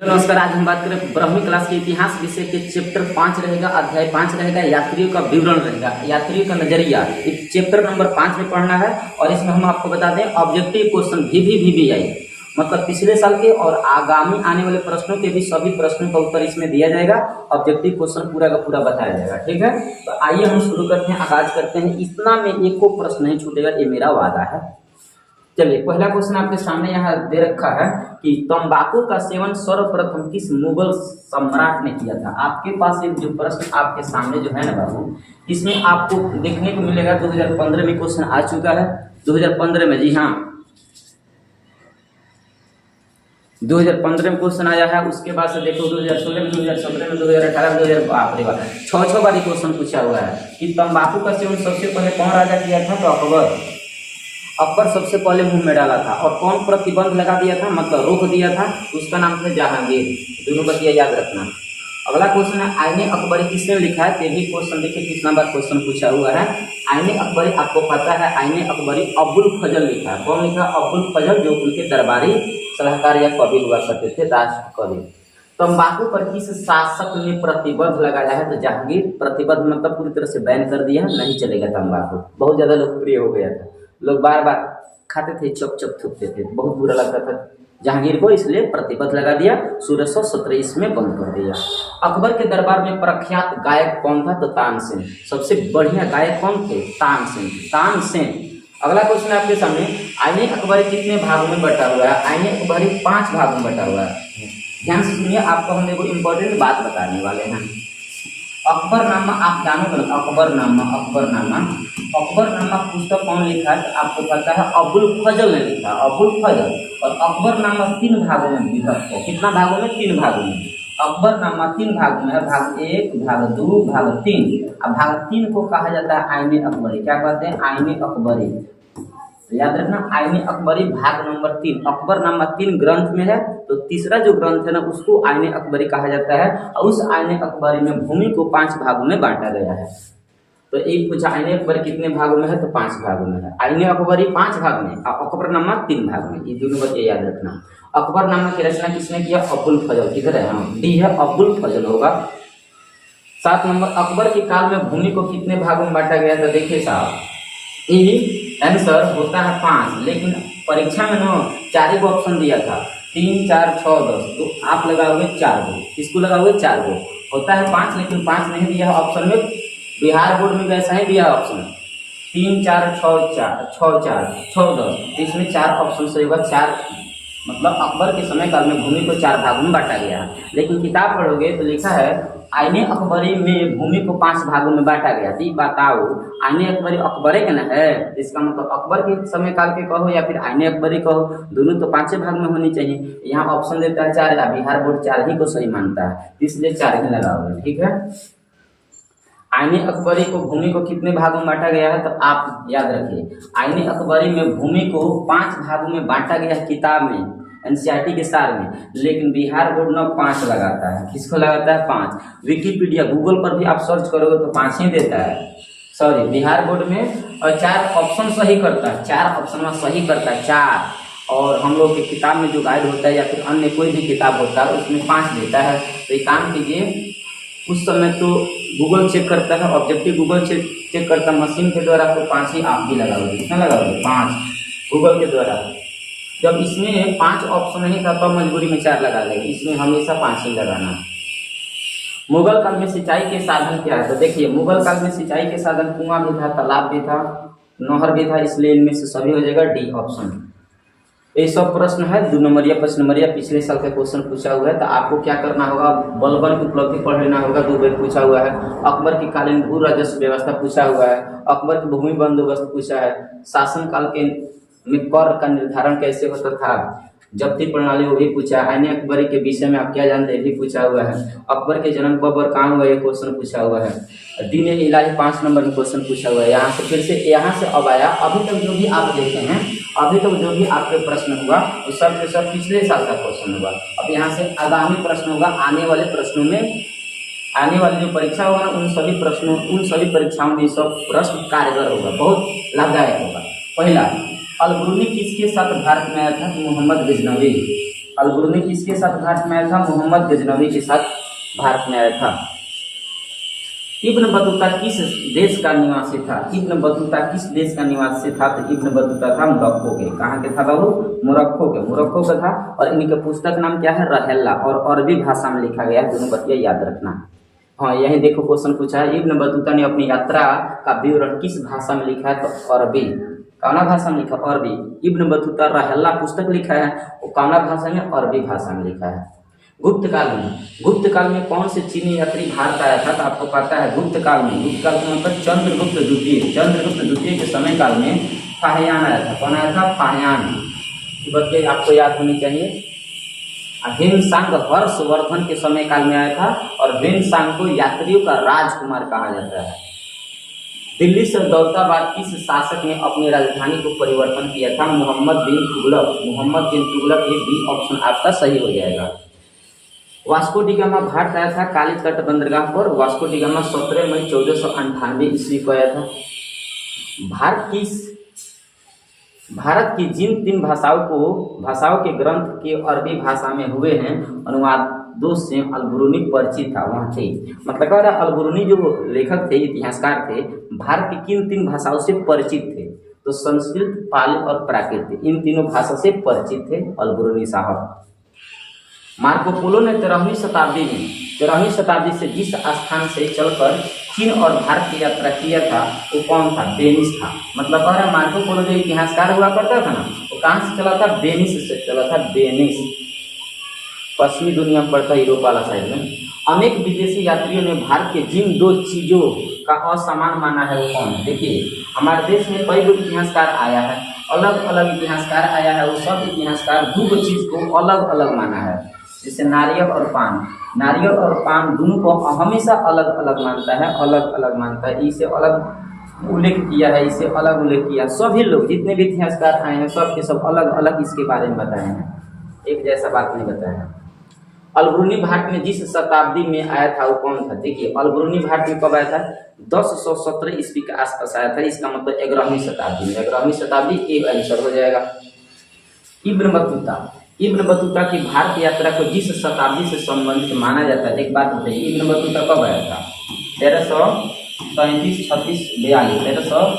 नमस्कार। आज हम बात करें 12वीं क्लास के इतिहास विषय के चैप्टर 5 रहेगा, अध्याय 5 रहेगा, यात्रियों का विवरण रहेगा, यात्रियों का नजरिया। चैप्टर नंबर 5 में पढ़ना है और इसमें हम आपको बता दें ऑब्जेक्टिव क्वेश्चन VVVI मतलब पिछले साल के और आगामी आने वाले प्रश्नों के भी सभी प्रश्नों का उत्तर इसमें दिया जाएगा। ऑब्जेक्टिव क्वेश्चन पूरा का पूरा बताया जाएगा। ठीक है, तो आइए हम शुरू करते हैं, आगाज करते हैं। इतना में एक को प्रश्न नहीं छूटेगा, ये मेरा वादा है। चलिए, पहला क्वेश्चन आपके सामने यहाँ दे रखा है कि तंबाकू का सेवन सर्वप्रथम किस मुगल सम्राट ने किया था। आपके पास एक जो प्रश्न आपके सामने जो है ना बाबू, इसमें आपको देखने को मिलेगा 2015 में क्वेश्चन आ चुका है। 2015 में, जी हाँ, 2015 में क्वेश्चन आया है। उसके बाद से देखो 2016 में, 2017 में, 2018 में, 2012 छह बार क्वेश्चन पूछा हुआ है कि तंबाकू का सेवन सबसे पहले कौन राजा किया था, तो अकबर सबसे पहले मुंह में डाला था। और कौन प्रतिबंध लगा दिया था, मतलब रोक दिया था, उसका नाम था जहांगीर। दोनों बतिया याद रखना। अगला क्वेश्चन है आईने अकबरी किसने लिखा है। भी क्वेश्चन देखिए किस नंबर क्वेश्चन पूछा हुआ है। आईने अकबरी आपको पता है, आईने अकबरी अबुल फजल लिखा है। कौन लिखा, अबुल फजल, जो उनके दरबारी सलाहकार या कवि हुआ करते थे, राष्ट्र कवि। तंबाकू पर किस शासक ने प्रतिबंध लगाया है, तो जहांगीर। प्रतिबंध मतलब पूरी तरह से बैन कर दिया, नहीं चलेगा तंबाकू। बहुत ज्यादा लोकप्रिय हो गया था, लोग बार बार खाते थे, चप चप थूकते थे, बहुत बुरा लगता था जहांगीर को, इसलिए प्रतिबंध लगा दिया। 1617 में बंद कर दिया। अकबर के दरबार में प्रख्यात गायक कौन था, तो तानसेन। सबसे बढ़िया गायक कौन थे, तानसेन। अगला क्वेश्चन आपके सामने, आईने अकबरी कितने भागों में बटा हुआ है। आईने अकबरी 5 भागों में बटा हुआ है। ध्यान से सुनिए, आपको हम देखो इंपॉर्टेंट बात बताने वाले हैं। अकबरनामा आप जानो ना, अकबरनामा पुस्तक कौन लिखा है, तो आपको पता है अबुल फजल ने लिखा, अबुल फजल। और अकबरनामा 3 भागों में विभक्त है। कितना भागों में, 3 भागों में। अकबरनामा 3 भागों में है, भाग 1, भाग 2, भाग 3। अब भाग 3 को कहा जाता है आईने अकबरी। क्या कहते हैं, आईने अकबरी। याद रखना, आईने अकबरी भाग नंबर 3। अकबरनामा 3 ग्रंथ में है, तो तीसरा जो ग्रंथ है ना, उसको आईने अकबरी कहा जाता है। और उस आईने अकबरी में भूमि को 5 भागों में बांटा गया है। तो एक पूछा आईने अकबरी कितने भागों में है, तो 5 भागों में है। आईने अकबरी 5 भाग में, अकबरनामा 3 भाग में। ये दोनों बात याद रखना। अकबरनामा की रचना किसने किया, अबुल फजल। किधर है, हाँ डी है, अबुल फजल होगा। 7 नंबर, अकबर के काल में भूमि को कितने भागों में बांटा गया था। देखिए साहब, ये आंसर होता है 5, लेकिन परीक्षा में ना 4 गो ऑप्शन दिया था, 3, 4, 6, 10। तो आप लगाओगे 4 गो, इसको लगाओगे 4 गो, होता है 5, लेकिन 5 नहीं दिया है ऑप्शन में। बिहार बोर्ड में वैसा ही दिया ऑप्शन, 3, 4, 6, 10। इसमें 4 ऑप्शन से होगा 4, मतलब अकबर के समय काल में भूमि को 4 भागों में बांटा गया है। लेकिन किताब पढ़ोगे तो लिखा है आईने अकबरी में भूमि को 5 भागों में बांटा गया। तो बताओ, आईने अकबरी अकबरे का ना है, इसका मतलब अकबर के समय काल के कहो या फिर आईने अकबरी कहो, दोनों तो 5 भाग में होनी चाहिए। यहाँ ऑप्शन देता है 4, या बिहार बोर्ड 4 ही को सही मानता है, इसलिए 4 ही लगाओगे। ठीक है, आईने अकबरी को भूमि को कितने भागों में बांटा गया है, तो आप याद रखिए, आईने अकबरी में भूमि को 5 भागों में बांटा गया है किताब में, एनसीईआरटी के सार में। लेकिन बिहार बोर्ड ना 5 लगाता है। किसको लगाता है, 5। विकिपीडिया, गूगल पर भी आप सर्च करोगे तो 5 ही देता है, सॉरी बिहार बोर्ड में। और 4 ऑप्शन सही करता है, 4 ऑप्शन में सही करता है, 4। और हम लोग की किताब में जो गाइड होता है या फिर अन्य कोई भी किताब होता है उसमें 5 देता है। तो एक काम कीजिए, उस समय तो गूगल चेक करता है, ऑब्जेक्टिव गूगल चेक करता है, मशीन के द्वारा तो 5 ही आप भी लगाओगे। कितना लगाओगे, 5 गूगल के द्वारा। जब इसमें 5 ऑप्शन नहीं था तो मजबूरी में 4 लगा लेंगे, इसमें हमेशा 5 ही लगाना। मुगल काल में सिंचाई के साधन क्या है, तो देखिए मुगल काल में सिंचाई के साधन कुआं भी था, तालाब भी था, नहर भी था, इसलिए इनमें से सभी हो जाएगा डी ऑप्शन। ये सब प्रश्न है 2 नंबरिया 5 नंबरिया पिछले साल का क्वेश्चन पूछा हुआ है। तो आपको क्या करना होगा, बलबन की उपलब्धि पढ़ लेना होगा, 2 बार पूछा हुआ है। अकबर की कालीन भू राजस्व व्यवस्था पूछा हुआ है, अकबर की भूमि बंदोबस्त पूछा है, शासन काल के में कर का निर्धारण कैसे होता था, जब्ती प्रणाली वो भी पूछा है, आईने अकबरी के विषय में आप क्या जानते हैं भी पूछा हुआ है, अकबर के जन्म कब और कहाँ हुआ ये क्वेश्चन पूछा हुआ है, दीन इलाही 5 नंबर में क्वेश्चन पूछा हुआ है। यहाँ से फिर से यहाँ से अब आया, अभी तक जो भी आप देखे हैं, अभी तक जो भी आपके प्रश्न हुआ वो सब के सब पिछले साल का क्वेश्चन होगा। अब यहाँ से आगामी प्रश्न होगा, आने वाले प्रश्नों में, आने वाली जो परीक्षा होगा उन सभी प्रश्नों, उन सभी परीक्षाओं में सब प्रश्न कारगर होगा, बहुत लाभदायक होगा। पहला, अलबरूनी किसके साथ भारत में आया था, मोहम्मद गजनवी। अलबरूनी किसके साथ भारत में आया था? मोहम्मद गजनवी के साथ भारत में आया था। इब्न बतूता किस देश का निवासी था? इब्न बतूता किस देश का निवासी था? तो इब्न बतूता था मोरक्को के। कहाँ के था बाबू? मोरक्को के। मोरक्को का था। और इनके पुस्तक नाम क्या है? रहेला, और अरबी भाषा में लिखा गया है। दोनों बतिया याद रखना। हाँ, यही देखो क्वेश्चन पूछा है, इब्न बतूता ने अपनी यात्रा का विवरण किस भाषा में लिखा है? तो अरबी। कौना भाषा में लिखा? अरबी। इब्न बतूता रहेला पुस्तक लिखा है, वो कौना भाषा में? अरबी भाषा में लिखा है। गुप्त काल में कौन से चीनी यात्री भारत आया था? तो आपको पता है गुप्त काल में, गुप्त काल का मतलब चंद्रगुप्त द्वितीय के समय काल में फाहियान आया था। कौन आया था? फाहियान। बच्चे आपको याद होनी चाहिए। हिमसांग हर्षवर्धन के समय काल में आया था, और हिमसांग को यात्रियों का राजकुमार कहा जाता है। दिल्ली से दौलताबाद किस शासक ने अपनी राजधानी को परिवर्तन किया था? मोहम्मद बिन तुगलक। ये बी ऑप्शन आपका सही हो जाएगा। वास्को डी गामा भारत आया था कालीकट बंदरगाह पर। वास्को डी गामा 17 मई 1498 ईस्वी को आया था। भारत की जिन 3 भाषाओं के ग्रंथ के अरबी भाषा में हुए हैं अनुवादों से अलबरूनी परिचित था। वहाँ थे, मतलब कह रहा अलबरूनी जो लेखक थे, इतिहासकार थे, भारत की किन 3 भाषाओं से परिचित थे? तो संस्कृत, पाली और प्राकृत, इन तीनों भाषा से परिचित थे अलबरूनी साहब। मार्को पोलो ने 13वीं शताब्दी से जिस स्थान से चलकर चीन और भारत की यात्रा किया था वो कौन था? वेनिस था। मतलब कह रहा मार्को पोलो जो इतिहासकार हुआ करता था ना, वो कहाँ से चला था? वेनिस से चला था। वेनिस पश्चिमी दुनिया में पड़ता है, यूरोप वाला साइड में। अनेक विदेशी यात्रियों ने भारत के जिन 2 चीजों का असमान माना है वो कौन? देखिए, हमारे देश में कई गो इतिहासकार आया है, अलग अलग इतिहासकार आया है। वो सब इतिहासकार 2 चीज को अलग अलग माना है, जैसे नारियल और पान दोनों को हमेशा अलग अलग मानता है। इसे अलग उल्लेख किया है, इसे अलग उल्लेख किया। सभी लोग जितने भी इतिहासकार आए हैं सब के सब अलग अलग इसके बारे में बताए हैं, एक जैसा बात नहीं बताया है। अलबरूनी भारत में जिस शताब्दी में आया था वो कौन था? देखिए, अलबरूनी भारत में कब आया था? 1017 ईस्वी के आसपास आया था। इसका मतलब 11वीं शताब्दी में। 11वीं शताब्दी एक आंसर हो जाएगा। इब्न बतूता की भारत यात्रा को जिस शताब्दी से संबंधित माना जाता है, एक बात बताइए, इब्न बतूता कब आया था? 1335, 36, 42,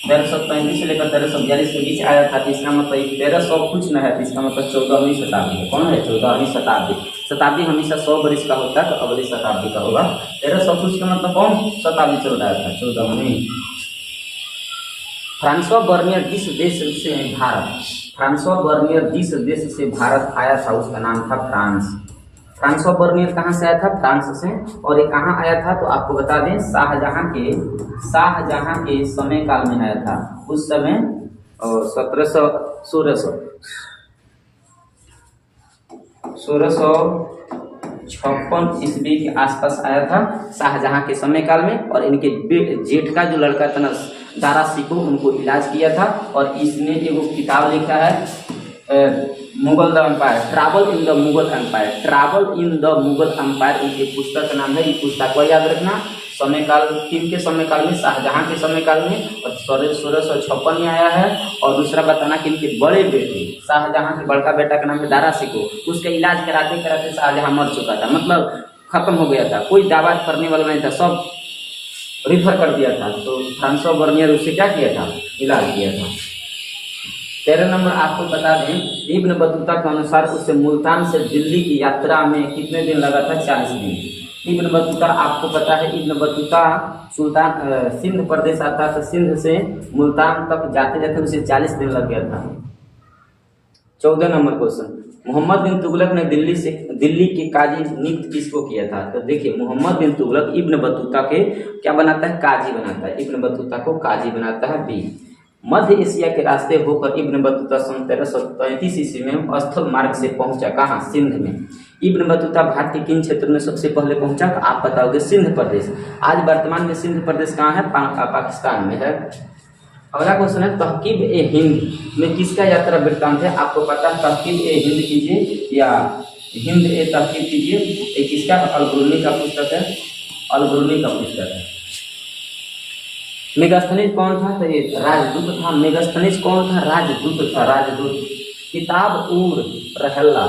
1335 से लेकर 1342 के बीच आया था। इसका मतलब 1300 कुछ न है, इसका मतलब 14वीं शताब्दी है। कौन है? 14वीं शताब्दी हमेशा 100 वर्ष का होता है, तो अगली शताब्दी का होगा 1300 कुछ का मतलब कौन शताब्दी चल रहा था? 14वीं। फ्रांसवा बर्नियर जिस देश से भारत आया था उसका नाम था फ्रांस। फ्रांसवा बर्नियर कहाँ से आया था? फ्रांस से। और ये कहाँ आया था? तो आपको बता दें, शाहजहां के समय काल में आया था। उस समय 1656 ईस्वी के आसपास आया था, शाहजहां के समय काल में। और इनके जेठ का जो लड़का था ना, दारा सिको, उनको इलाज किया था। और इसने एक किताब लिखा है Mughal the empire, travel in the Mughal empire. इनकी पुस्तक का नाम है। ये पुस्तक को याद रखना। किनके समय काल में? शाहजहां के समय काल में। और 1656 में आया है। और दूसरा बताना कि इनके बड़े बेटे, शाहजहां के बड़का बेटा का नाम है दारा सिको। उसका इलाज कराते कराते शाहजहां मर चुका था, मतलब खत्म हो गया था, कोई दावा करने वाला नहीं था, सब रिफर कर दिया था। तो फ्रांसवा बर्नियर उससे क्या किया था? इलाज किया था। 13 नंबर आपको बता दें, इब्न बतूता के अनुसार उससे मुल्तान से दिल्ली की यात्रा में कितने दिन लगा था? 40 दिन। इब्न बतूता, आपको पता है इब्न बतूता सिंध प्रदेश आता था, सिंध से मुल्तान तक जाते जाते उसे 40 दिन लग गया था। 14 नंबर क्वेश्चन, मोहम्मद बिन तुगलक ने दिल्ली के काजी नियुक्त किसको किया था? तो देखिए, मोहम्मद बिन तुगलक इब्न बतूता के क्या बनाता है? काजी बनाता है। इब्न बतूता को काजी बनाता है। बी। मध्य एशिया के रास्ते होकर इब्न बतूता सन 1333 ईस्वी में स्थल मार्ग से पहुंचा। कहाँ? सिंध में। इब्न बतूता भारत के किन क्षेत्रों में सबसे पहले पहुंचा? तो आप बताओगे सिंध प्रदेश। आज वर्तमान में सिंध प्रदेश कहाँ है? पाकिस्तान में है। अगला क्वेश्चन है, तहकीब ए हिंद में किसका यात्रा वृत्तांत है? आपको पता है, तहकीब ए हिंद कीजिए या हिंद ए तहकीब कीजिए। ये किसका? अलबरूनी का पुस्तक है। अलबरूनी का पुस्तक है। मेगास्थनीज कौन था? तो ये राजदूत था। मेगास्थनीज कौन था? राजदूत था। राजदूत किताब उर रहला,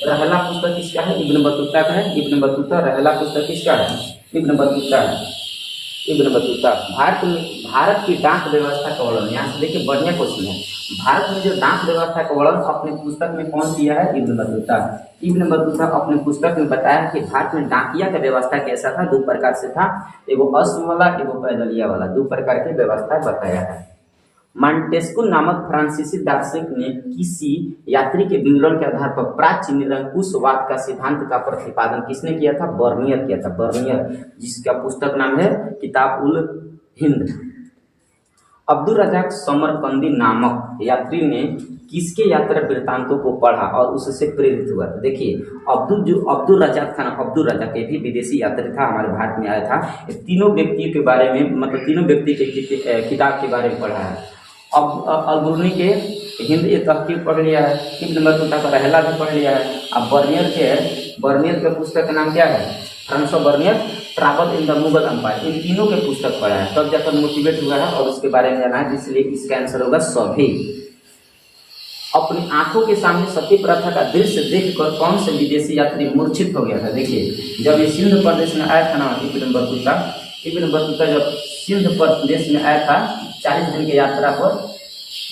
रहला पुस्तक किसका है? इब्न बतूता का है। इब्न बतूता, रहला पुस्तक किसका है? इब्न बतूता है। Ibn Battuta. भारत की डाक व्यवस्था का वर्णन, यहाँ से देखिए बढ़िया क्वेश्चन है। भारत में जो डाक व्यवस्था का वर्णन अपने पुस्तक में कौन किया है? Ibn Battuta. इब्न बतूता अपने पुस्तक में बताया कि भारत में डाकिया का व्यवस्था कैसा था, दो प्रकार से था, एगो अश्व वाला एगो पैदलिया वाला, दो प्रकार की व्यवस्था बताया है। मॉन्टेस्क्यू नामक फ्रांसीसी दार्शनिक ने किसी यात्री के विवरण के आधार पर प्राचीन निरंकुशवाद का सिद्धांत का प्रतिपादन किसने किया था? बर्नियर किया था। बर्नियर, जिसका पुस्तक नाम है किताब उल हिंद। अब्दुल रजाक समरकंदी नामक यात्री ने किसके यात्रा वृत्तांतों को पढ़ा और उससे प्रेरित हुआ? देखिए, अब्दुल रजाक था ना, अब्दुल रजाक ये भी विदेशी यात्री था, हमारे भारत में आया था। तीनों व्यक्तियों के बारे में, मतलब तीनों व्यक्ति के किताब के बारे में पढ़ा है। अब अलबरूनी के हिंद ए तहकीक पढ़ लिया है, इब्न बतूता का रहला भी पढ़ लिया है। अब बर्नियर के पुस्तक का नाम क्या है? Francois Bernier travel in the Mughal empire. इन तीनों के पुस्तक पढ़ा है, तब जाकर मोटिवेट हुआ है और उसके बारे में जाना है, इसलिए इसका आंसर होगा सभी। अपनी आंखों के सामने सती प्रथा का दृश्य देखकर कौन से विदेशी यात्री मूर्छित हो गया था? देखिए, जब ये सिंध प्रदेश में आया था ना इब्न बतूता जब सिंध प्रदेश में आया था 40 दिन की यात्रा पर,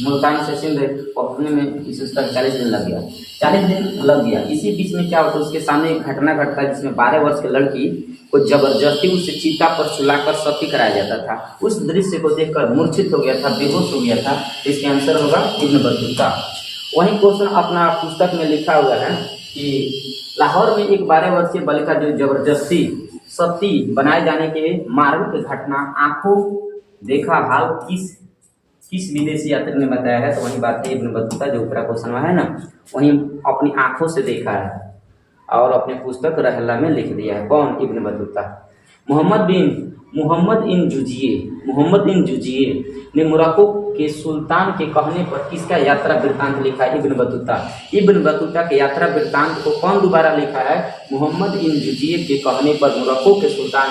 मुल्तान से सिंध पहुंचने में इस उसका 40 दिन लग गया, 40 दिन लग गया। इसी बीच में क्या होता है, उसके सामने एक घटना घटता है जिसमें 12 वर्ष की लड़की को जबरदस्ती उसे चीता पर सुलाकर सती कराया जाता था। उस दृश्य को देखकर मूर्छित हो गया था, बेहोश हो गया था। इसके आंसर होगा इब्न बतूता। वही क्वेश्चन अपना पुस्तक में लिखा हुआ है कि लाहौर में एक 12 वर्षीय बालिका जो जबरदस्ती सती बनाए जाने के मार्ग की घटना आंखों देखा हाल किस विदेशी यात्री ने बताया है? तो वही बात है, इब्न बतूता जो ऊपरा क्वेश्चन में है ना, वही अपनी आंखों से देखा है और अपने पुस्तक रहला में लिख दिया है। कौन? Ibn Battuta. मोहम्मद इन जुजिये ने मोरक्को के सुल्तान के कहने पर किसका यात्रा वृत्तांत लिखा है? Ibn Battuta. इब्न बतूता के यात्रा वृत्तांत को कौन दोबारा लिखा है? मोहम्मद इन जुजिये के कहने पर मोरक्को के सुल्तान,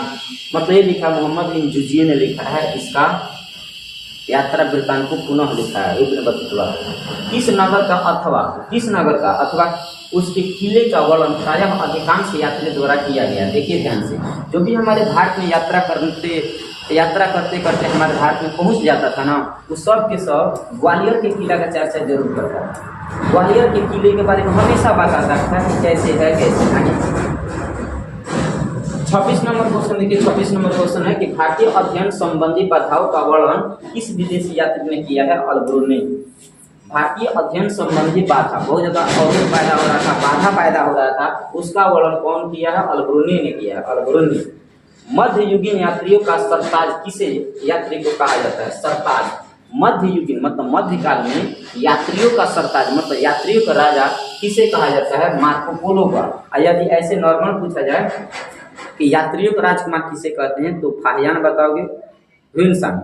मतलब ये लिखा मोहम्मद इन जुजिये ने लिखा है, इसका यात्रा वृत्तांत को पुनः लिखा है इब्न बतूता। किस नगर का अथवा उसके किले का वर्णन प्रायः अधिकांश यात्री द्वारा किया गया? देखिए ध्यान से, जो भी हमारे भारत में यात्रा करते करते हमारे भारत में पहुंच जाता था ना, वो सब के सब ग्वालियर के किला का चर्चा जरूर करता था। ग्वालियर के किले के बारे में हमेशा बात आता था कि कैसे है कैसे नहीं। 26 नंबर क्वेश्चन देखिए, 26 नंबर क्वेश्चन है कि भारतीय अध्ययन संबंधी बाधाओं का वर्णन किस विदेशी यात्री ने किया है? अलबरूनी। भारतीय अध्ययन संबंधी बाधा, बहुत ज्यादा अवरोध पैदा हो रहा था, बाधा पैदा हो रहा था, उसका वर्णन कौन किया है? अलबरूनी ने किया है। अलबरूनी। मध्ययुगीन यात्रियों का सरताज किसे यात्री को कहा जाता है? सरताज। मध्ययुगीन मतलब मध्यकाल में यात्रियों का सरताज मतलब यात्रियों का राजा किसे कहा जाता है? मार्को पोलो का। यदि ऐसे नॉर्मल पूछा जाए कि यात्रियों का राजकुमार किसे कहते हैं, तो फाहियान बताओगे, ह्वेनसांग।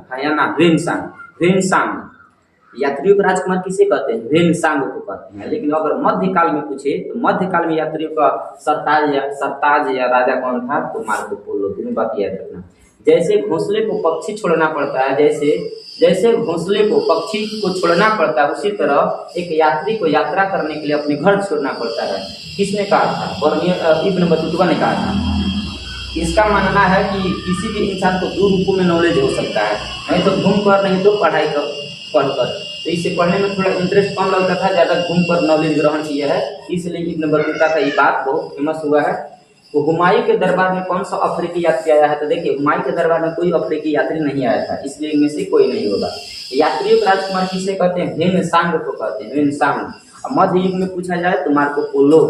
यात्रियों का राजकुमार किसे कहते हैं? ह्वेनसांग को कहते हैं। लेकिन अगर मध्यकाल में पूछे तो मध्यकाल में यात्रियों का सरताज या राजा कौन था? तो मार्को पोलो। तीनों बात याद रखना। जैसे घोंसले को पक्षी छोड़ना पड़ता है, जैसे घोंसले को पक्षी को छोड़ना पड़ता है, उसी तरह एक यात्री को यात्रा करने के लिए अपने घर छोड़ना पड़ता है। किसने कहा था? इब्न बतूता ने कहा था। इसका मानना है कि किसी भी इंसान को दो रूपों में नॉलेज हो सकता है, नहीं तो घूम कर, नहीं तो पढ़ाई कर पढ़कर। तो इससे पढ़ने में थोड़ा इंटरेस्ट कम लगता था, ज़्यादा घूम कर नॉलेज ग्रहण किया है, इसलिए इब्न बतूता का ये बात बहुत फेमस हुआ है। तो हुमायूं के दरबार में कौन सा अफ्रीकी यात्री आया है? तो देखिए, हुमायूं के दरबार में कोई अफ्रीकी यात्री नहीं आया था, इसलिए इनमें से कोई नहीं होगा। यात्रियों का राजकुमार किसे कहते हैं? ह्वेनसांग को कहते हैं, ह्वेनसांग। मध्य युग में पूछा जाए तो मार्को पोलो।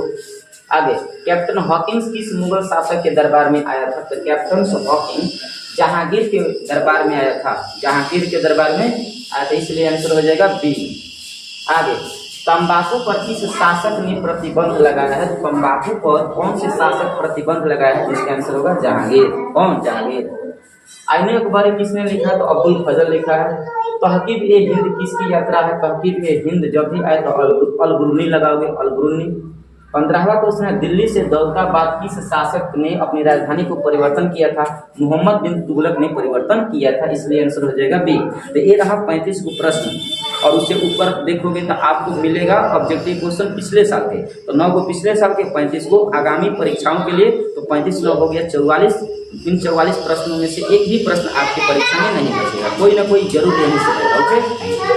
आगे, कैप्टन हॉकिंस किस मुगल शासक के दरबार में आया था? तो कैप्टन हॉकिंस जहांगीर के दरबार में आया था, जहांगीर के दरबार में आया था, इसलिए आंसर हो जाएगा बी। आगे, तंबाकू पर किस शासक ने प्रतिबंध लगाया है? तंबाकू पर कौन से शासक प्रतिबंध लगाया है? इसका आंसर होगा जहांगीर। कौन? जहांगीर। आईने अखबार किसने लिखा है? तो अब्दुल फजल लिखा है। तहकीब ए हिंद किसकी यात्रा है? तहकीब ए हिंद जब भी आए तो अलबरूनी लगाओगे, अलबरूनी। 15वां क्वेश्चन है, दिल्ली से दौलताबाद किस शासक ने अपनी राजधानी को परिवर्तन किया था? मोहम्मद बिन तुगलक ने परिवर्तन किया था, इसलिए आंसर हो जाएगा बी। तो ये रहा 35 को प्रश्न, और उससे ऊपर देखोगे तो आपको मिलेगा ऑब्जेक्टिव क्वेश्चन पिछले साल के। तो 9 को पिछले साल के, 35 को आगामी परीक्षाओं के लिए। तो 35 9 हो गया 44। इन 44 प्रश्नों में से एक भी प्रश्न आपकी परीक्षा में नहीं बचेगा, कोई ना कोई जरूर यहीं से रहेगा। ओके।